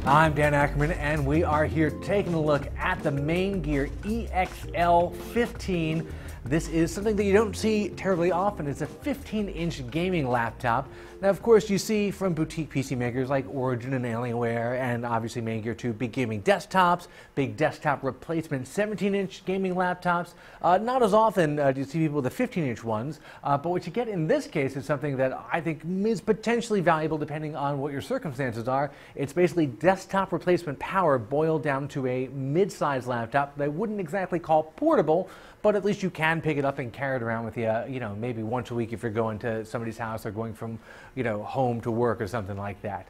I'm Dan Ackerman, and we are here taking a look at the Maingear EXL15. This is something that you don't see terribly often. It's a 15-inch gaming laptop. Now, of course, you see from boutique PC makers like Origin and Alienware, and obviously Maingear too, big gaming desktops, big desktop replacement 17-inch gaming laptops. Not as often do you see people with the 15-inch ones, but what you get in this case is something that I think is potentially valuable depending on what your circumstances are. It's basically desktop replacement power boiled down to a mid-sized laptop that I wouldn't exactly call portable, but at least you can pick it up and carry it around with you, maybe once a week if you're going to somebody's house or going from, home to work or something like that.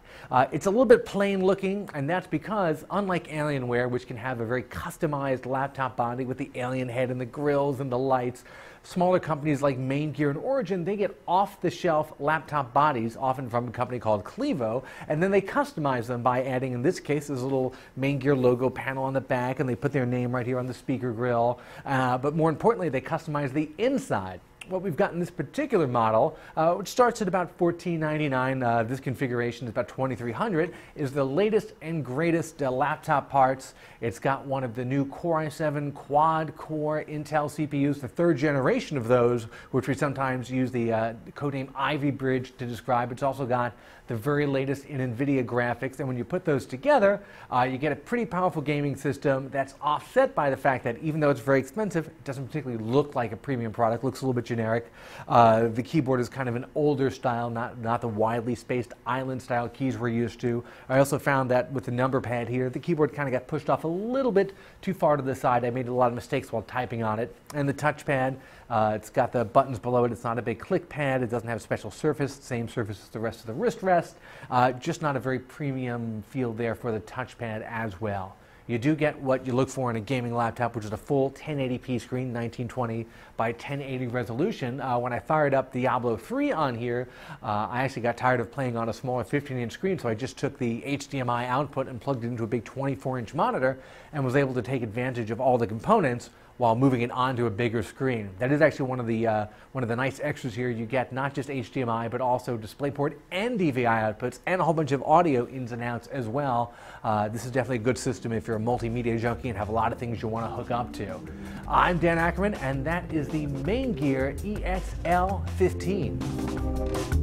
It's a little bit plain looking, and that's because, unlike Alienware, which can have a very customized laptop body with the alien head and the grills and the lights, smaller companies like Maingear and Origin, they get off-the-shelf laptop bodies, often from a company called Clevo, and then they customize them by adding, in this case, this little Maingear logo panel on the back, and they put their name right here on the speaker grill. But more importantly, they customize the inside. What we've got in this particular model, which starts at about $1499, this configuration is about $2,300, is the latest and greatest laptop parts. It's got one of the new Core i7 quad-core Intel CPUs, the third generation of those, which we sometimes use the codename Ivy Bridge to describe. It's also got the very latest in NVIDIA graphics, and when you put those together, you get a pretty powerful gaming system that's offset by the fact that even though it's very expensive, it doesn't particularly look like a premium product. It looks a little bit generic. The keyboard is kind of an older style, not the widely spaced island style keys we're used to. I also found that with the number pad here, the keyboard kind of got pushed off a little bit too far to the side. I made a lot of mistakes while typing on it. And the touchpad, it's got the buttons below it. It's not a big click pad. It doesn't have a special surface, same surface as the rest of the wrist rest. Just not a very premium feel there for the touchpad as well. You do get what you look for in a gaming laptop, which is a full 1080p screen, 1920 by 1080 resolution. When I fired up Diablo 3 on here, I actually got tired of playing on a smaller 15-inch screen, so I just took the HDMI output and plugged it into a big 24-inch monitor and was able to take advantage of all the components while moving it onto a bigger screen. That is actually one of the nice extras here. You get not just HDMI, but also DisplayPort and DVI outputs, and a whole bunch of audio ins and outs as well. This is definitely a good system if you're a multimedia junkie and have a lot of things you want to hook up to. I'm Dan Ackerman, and that is the Maingear EXL15.